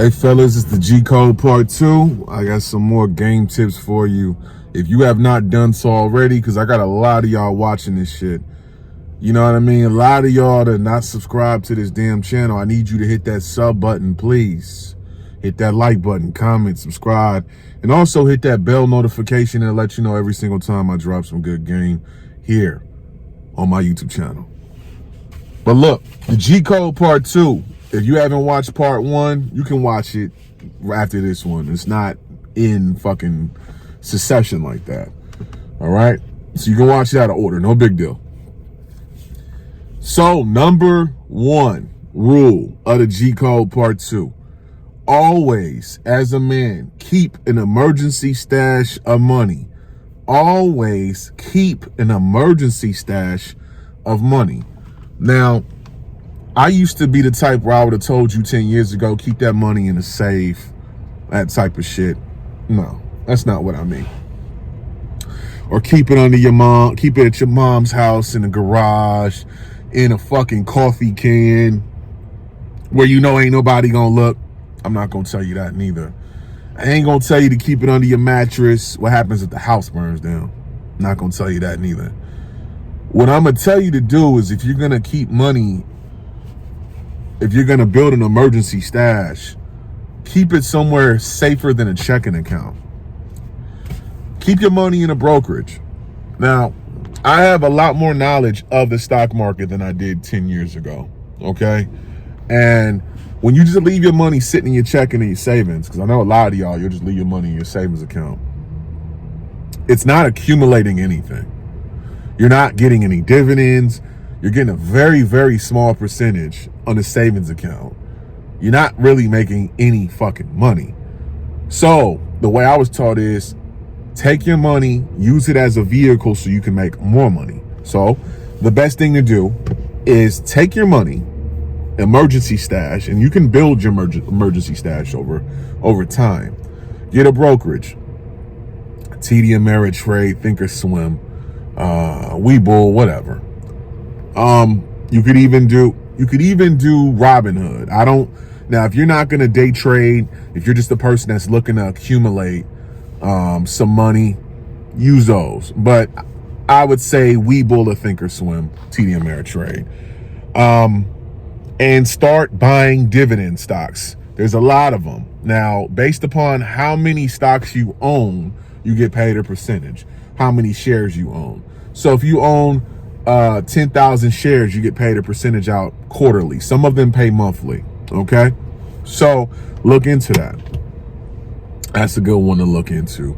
Hey fellas, it's the G Code Part 2. I got some more game tips for you. If you have not done so already, because I got a lot of y'all watching this shit. You know what I mean? A lot of y'all that are not subscribed to this damn channel, I need you to hit that sub button, please. Hit that like button, comment, subscribe, and also hit that bell notification and let you know every single time I drop some good game here on my YouTube channel. But look, the G Code Part 2. If you haven't watched Part 1, you can watch it after this one. It's not in fucking succession like that. All right? So you can watch it out of order. No big deal. So, number 1 rule of the G Code Part 2. Always, as a man, keep an emergency stash of money. Always keep an emergency stash of money. Now, I used to be the type where I would have told you 10 years ago, keep that money in a safe, that type of shit. No, that's not what I mean. Or keep it under your mom, keep it at your mom's house, in the garage, in a fucking coffee can, where you know ain't nobody gonna look. I'm not gonna tell you that neither. I ain't gonna tell you to keep it under your mattress. What happens if the house burns down? I'm not gonna tell you that neither. What I'm gonna tell you to do is, if you're gonna keep money, if you're gonna build an emergency stash, keep it somewhere safer than a checking account. Keep your money in a brokerage. Now, I have a lot more knowledge of the stock market than I did 10 years ago, okay? And when you just leave your money sitting in your checking and your savings, because I know a lot of y'all, you'll just leave your money in your savings account. It's not accumulating anything. You're not getting any dividends. You're getting a very, very small percentage on a savings account. You're not really making any fucking money. So the way I was taught is, take your money, use it as a vehicle so you can make more money. So the best thing to do is take your money, emergency stash, and you can build your emergency stash over time. Get a brokerage, TD Ameritrade, Thinkorswim, Webull, whatever. You could even do Robinhood. Now, if you're not going to day trade, if you're just a person that's looking to accumulate some money, use those. But I would say Webull or Thinkorswim, TD Ameritrade. And start buying dividend stocks. There's a lot of them. Now, based upon how many stocks you own, you get paid a percentage. How many shares you own. So if you own 10,000 shares, you get paid a percentage out quarterly. Some of them pay monthly. Okay, so look into that. That's a good one to look into.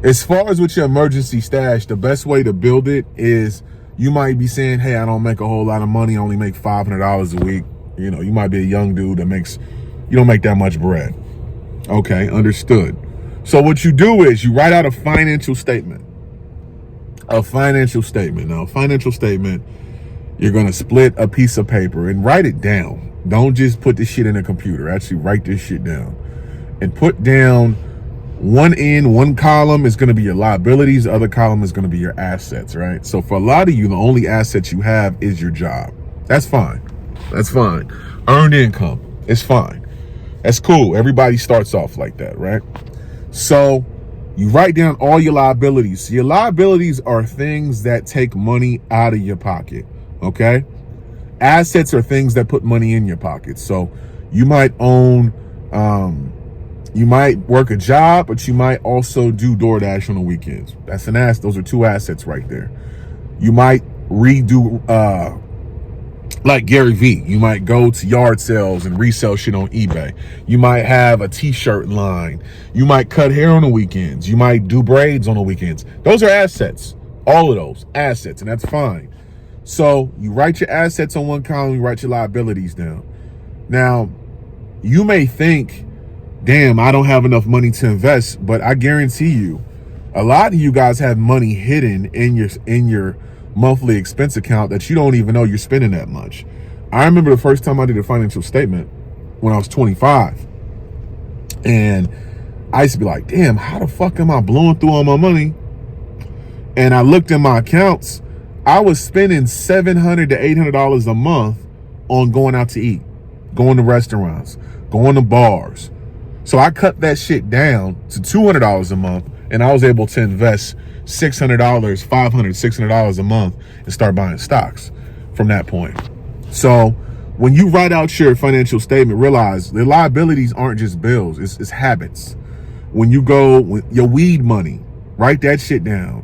As far as with your emergency stash, the best way to build it is, you might be saying, hey, I don't make a whole lot of money, I only make $500 a week. You know, you might be a young dude that you don't make that much bread. Okay, understood. So what you do is you write out a financial statement. Now, a financial statement, you're going to split a piece of paper and write it down. Don't just put this shit in a computer. Actually write this shit down. And put down one column is going to be your liabilities. The other column is going to be your assets, right? So for a lot of you, the only assets you have is your job. That's fine. That's fine. Earned income. It's fine. That's cool. Everybody starts off like that, right? So you write down all your liabilities. So your liabilities are things that take money out of your pocket, okay? Assets are things that put money in your pocket. So you might own, you might work a job, but you might also do DoorDash on the weekends. That's an asset. Those are two assets right there. You might redo, like Gary Vee, you might go to yard sales and resell shit on eBay. You might have a t-shirt line. You might cut hair on the weekends. You might do braids on the weekends. Those are assets. All of those assets, and that's fine. So you write your assets on one column, you write your liabilities down. Now, you may think, damn, I don't have enough money to invest, but I guarantee you, a lot of you guys have money hidden in your monthly expense account that you don't even know you're spending that much. I remember the first time I did a financial statement when I was 25. And I used to be like, damn, how the fuck am I blowing through all my money? And I looked in my accounts. I was spending $700 to $800 a month on going out to eat. going to restaurants, going to bars. So I cut that shit down to $200 a month, and I was able to invest $600, $500, $600 a month and start buying stocks from that point. So when you write out your financial statement, realize the liabilities aren't just bills, it's habits. When you go with your weed money, write that shit down.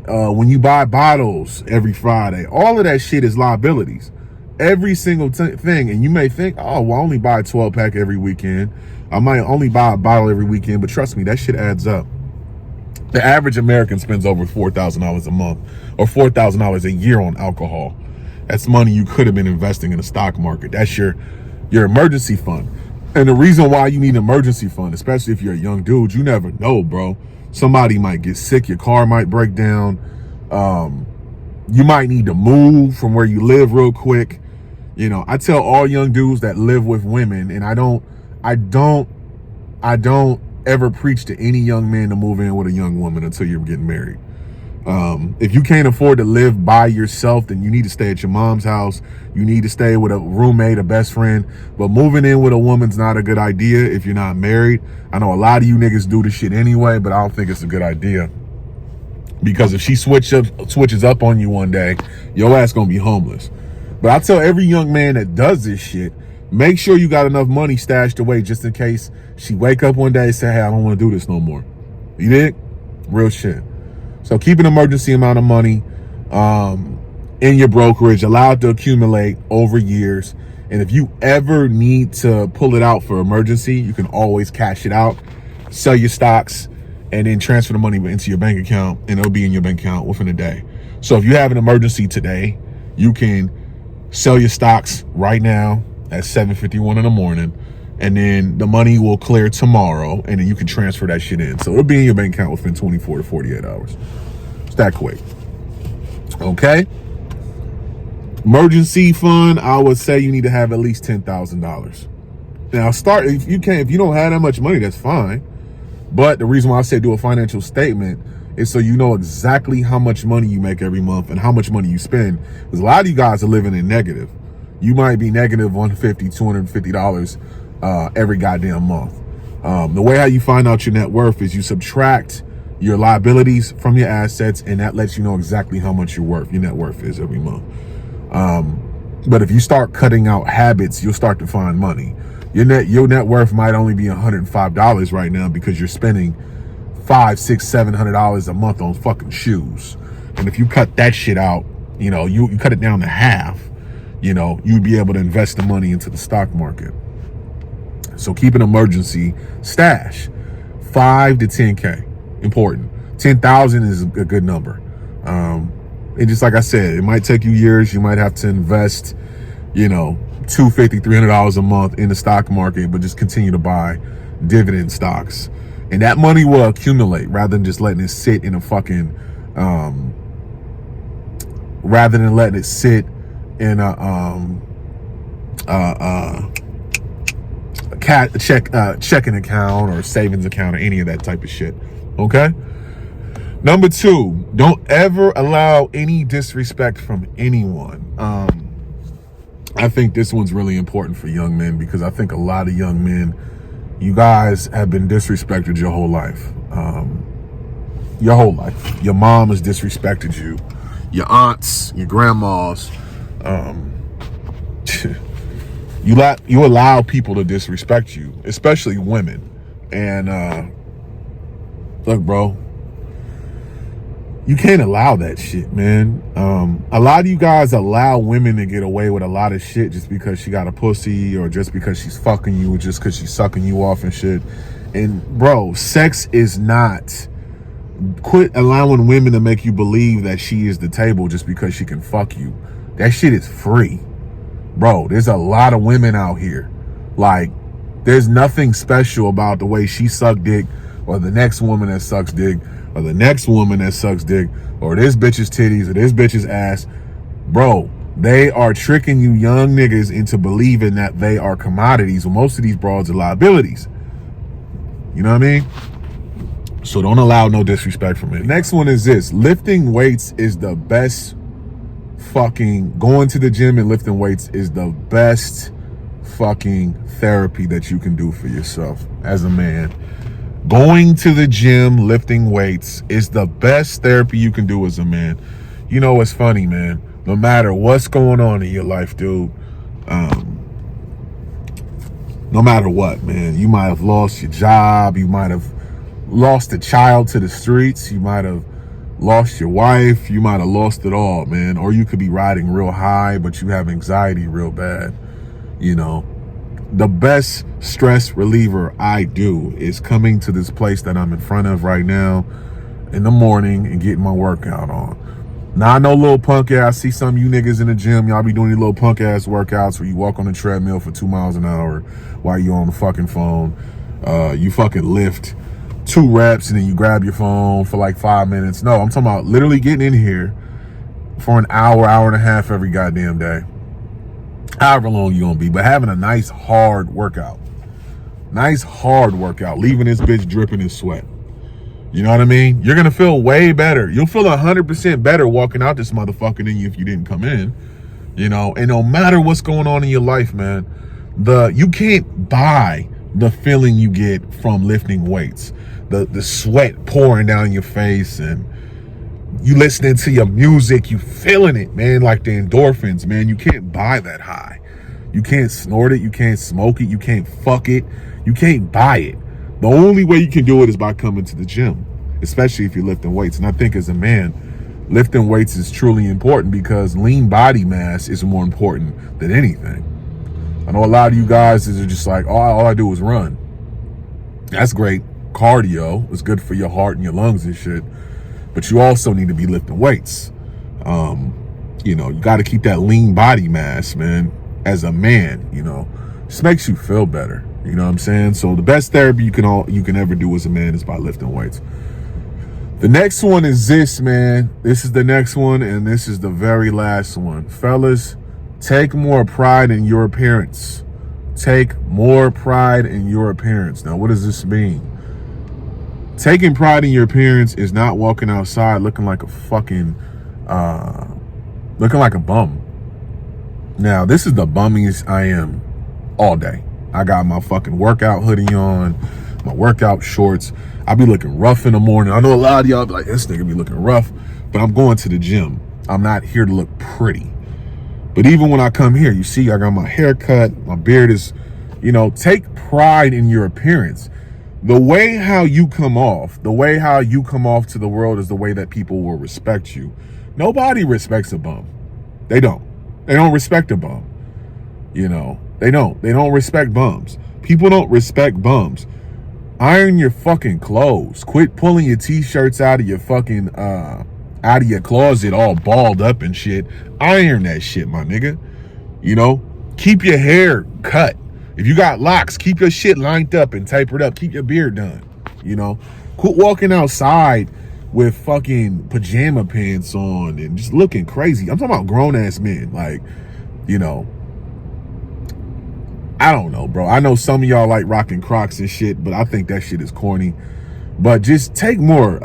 When you buy bottles every Friday, all of that shit is liabilities. Every single thing. And you may think, oh, well, I only buy a 12-pack every weekend. I might only buy a bottle every weekend, but trust me, that shit adds up. The average American spends over $4,000 a month or $4,000 a year on alcohol. That's money you could have been investing in the stock market. That's your emergency fund. And the reason why you need an emergency fund, especially if you're a young dude, you never know, bro. Somebody might get sick, your car might break down. You might need to move from where you live real quick. You know, I tell all young dudes that live with women, and I don't ever preach to any young man to move in with a young woman until you're getting married. If you can't afford to live by yourself, then you need to stay at your mom's house. You need to stay with a roommate, a best friend. But moving in with a woman's not a good idea if you're not married. I know a lot of you niggas do this shit anyway, but I don't think it's a good idea. Because if she switches up on you one day, your ass gonna be homeless. But I tell every young man that does this shit, make sure you got enough money stashed away just in case she wake up one day and say, hey, I don't want to do this no more. You dig? Real shit. So keep an emergency amount of money in your brokerage, allow it to accumulate over years. And if you ever need to pull it out for emergency, you can always cash it out, sell your stocks, and then transfer the money into your bank account, and it'll be in your bank account within a day. So if you have an emergency today, you can sell your stocks right now at 7:51 in the morning, and then the money will clear tomorrow, and then you can transfer that shit in. So it'll be in your bank account within 24 to 48 hours. It's that quick. Okay? Emergency fund, I would say you need to have at least $10,000. Now start, if you don't have that much money, that's fine. But the reason why I say do a financial statement is so you know exactly how much money you make every month and how much money you spend. Because a lot of you guys are living in negative. You might be negative $150, $250 every goddamn month. The way how you find out your net worth is you subtract your liabilities from your assets, and that lets you know exactly how much your net worth is every month. But if you start cutting out habits, you'll start to find money. Your net worth might only be $105 right now because you're spending $500, $600, $700 a month on fucking shoes. And if you cut that shit out, you know, you cut it down to half, you know, you'd be able to invest the money into the stock market. So keep an emergency stash, 5 to 10K, important. 10,000 is a good number. And just like I said, it might take you years. You might have to invest, you know, $250, $300 a month in the stock market, but just continue to buy dividend stocks. And that money will accumulate rather than just letting it sit in a fucking, rather than letting it sit in a checking account or savings account or any of that type of shit. Okay? Number 2, don't ever allow any disrespect from anyone. I think this one's really important for young men because I think a lot of young men, you guys have been disrespected your whole life. Your whole life. Your mom has disrespected you. Your aunts, your grandmas. You allow people to disrespect you, especially women. And look, bro, you can't allow that shit, man. A lot of you guys allow women to get away with a lot of shit just because she got a pussy or just because she's fucking you or just because she's sucking you off and shit. And bro, sex is not... Quit allowing women to make you believe that she is the table just because she can fuck you. That shit is free. Bro, there's a lot of women out here. Like, there's nothing special about the way she sucked dick or the next woman that sucks dick or the next woman that sucks dick or this bitch's titties or this bitch's ass. Bro, they are tricking you young niggas into believing that they are commodities when most of these broads are liabilities. You know what I mean? So don't allow no disrespect from it. Next one is this. Lifting weights is the best fucking... Going to the gym and lifting weights is the best fucking therapy that you can do for yourself as a man. Going to the gym, lifting weights is the best therapy you can do as a man. You know, it's funny, man. No matter what's going on in your life, dude, no matter what, man, you might have lost your job, you might have lost a child to the streets, you might have lost your wife, you might have lost it all, man. Or you could be riding real high, but you have anxiety real bad. You know, the best stress reliever I do is coming to this place that I'm in front of right now in the morning and getting my workout on. Now, I know little punk ass, I see some of you niggas in the gym, y'all be doing these little punk ass workouts where you walk on the treadmill for 2 miles an hour while you're on the fucking phone. You fucking lift 2 reps and then you grab your phone for like 5 minutes. No, I'm talking about literally getting in here for an hour, hour and a half every goddamn day. However long you're gonna be, but having a nice hard workout. Nice hard workout, leaving this bitch dripping in sweat. You know what I mean? You're gonna feel way better. You'll feel 100% better walking out this motherfucker than you if you didn't come in. You know, and no matter what's going on in your life, man, you can't buy the feeling you get from lifting weights. The sweat pouring down your face and you listening to your music, you feeling it, man, like the endorphins, man. You can't buy that high. You can't snort it, you can't smoke it, you can't fuck it, you can't buy it. The only way you can do it is by coming to the gym, especially if you're lifting weights. And I think as a man, lifting weights is truly important because lean body mass is more important than anything. I know a lot of you guys are just like, oh, all I do is run. That's great. Cardio is good for your heart and your lungs and shit. But you also need to be lifting weights. You know, you got to keep that lean body mass, man, as a man, you know. Just makes you feel better. You know what I'm saying? So the best therapy you can ever do as a man is by lifting weights. The next one is this, man. This is the next one, and this is the very last one. Fellas, take more pride in your appearance. Take more pride in your appearance. Now, what does this mean? Taking pride in your appearance is not walking outside looking like a fucking, looking like a bum. Now, this is the bummiest I am all day. I got my fucking workout hoodie on, my workout shorts. I be looking rough in the morning. I know a lot of y'all be like, this nigga be looking rough, but I'm going to the gym. I'm not here to look pretty. But even when I come here, you see, I got my hair cut, my beard is, you know, take pride in your appearance. The way how you come off to the world is the way that people will respect you. Nobody respects a bum. They don't. They don't respect a bum. You know, they don't. They don't respect bums. People don't respect bums. Iron your fucking clothes. Quit pulling your t-shirts out of your fucking, out of your closet all balled up and shit. Iron that shit, my nigga. You know, keep your hair cut. If you got locks, keep your shit lined up and tapered up. Keep your beard done. You know, quit walking outside with fucking pajama pants on and just looking crazy. I'm talking about grown ass men. Like, you know, I don't know, bro. I know some of y'all like rocking Crocs and shit, but I think that shit is corny. But just take more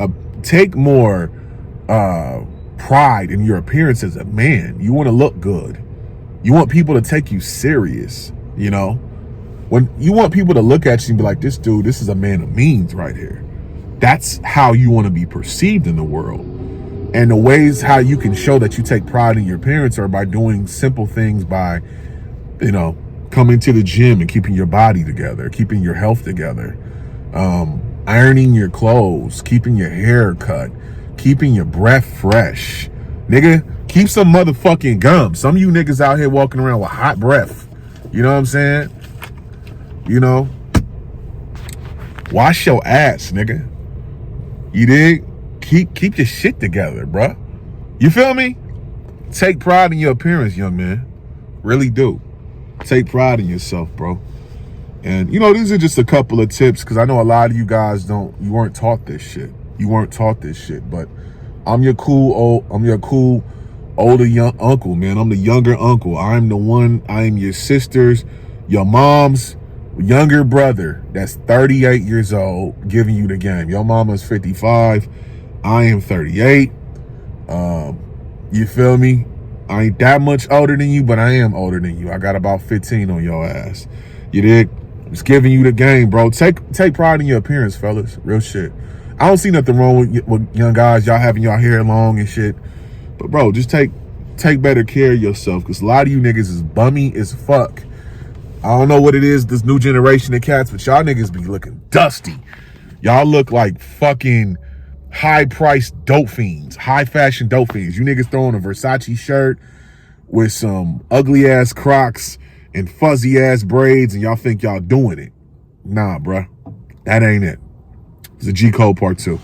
pride in your appearance as a man. You want to look good. You want people to take you serious, you know? When you want people to look at you and be like, this dude, this is a man of means right here. That's how you want to be perceived in the world. And the ways how you can show that you take pride in your appearance are by doing simple things, by, you know, coming to the gym and keeping your body together, keeping your health together, ironing your clothes, keeping your hair cut, keeping your breath fresh. Nigga, keep some motherfucking gum. Some of you niggas out here walking around with hot breath. You know what I'm saying? You know, wash your ass, nigga. You dig? Keep your shit together, bruh. You feel me? Take pride in your appearance, young man. Really do. Take pride in yourself, bro. And, you know, these are just a couple of tips because I know a lot of you guys you weren't taught this shit. You weren't taught this shit, but I'm your cool older young uncle, man. I'm the younger uncle. I am your sister's, your mom's younger brother that's 38 years old giving you the game. Your mama's 55. I am 38. You feel me? I ain't that much older than you, but I am older than you. I got about 15 on your ass. You dig? Just giving you the game, bro. Take pride in your appearance, fellas. Real shit. I don't see nothing wrong with young guys, y'all having y'all hair long and shit. But bro, just take better care of yourself, because a lot of you niggas is bummy as fuck. I don't know what it is, this new generation of cats, but y'all niggas be looking dusty. Y'all look like fucking high-priced dope fiends, high-fashion dope fiends. You niggas throwing a Versace shirt with some ugly-ass Crocs and fuzzy-ass braids, and y'all think y'all doing it. Nah, bruh. That ain't it. It's a G Code Part 2.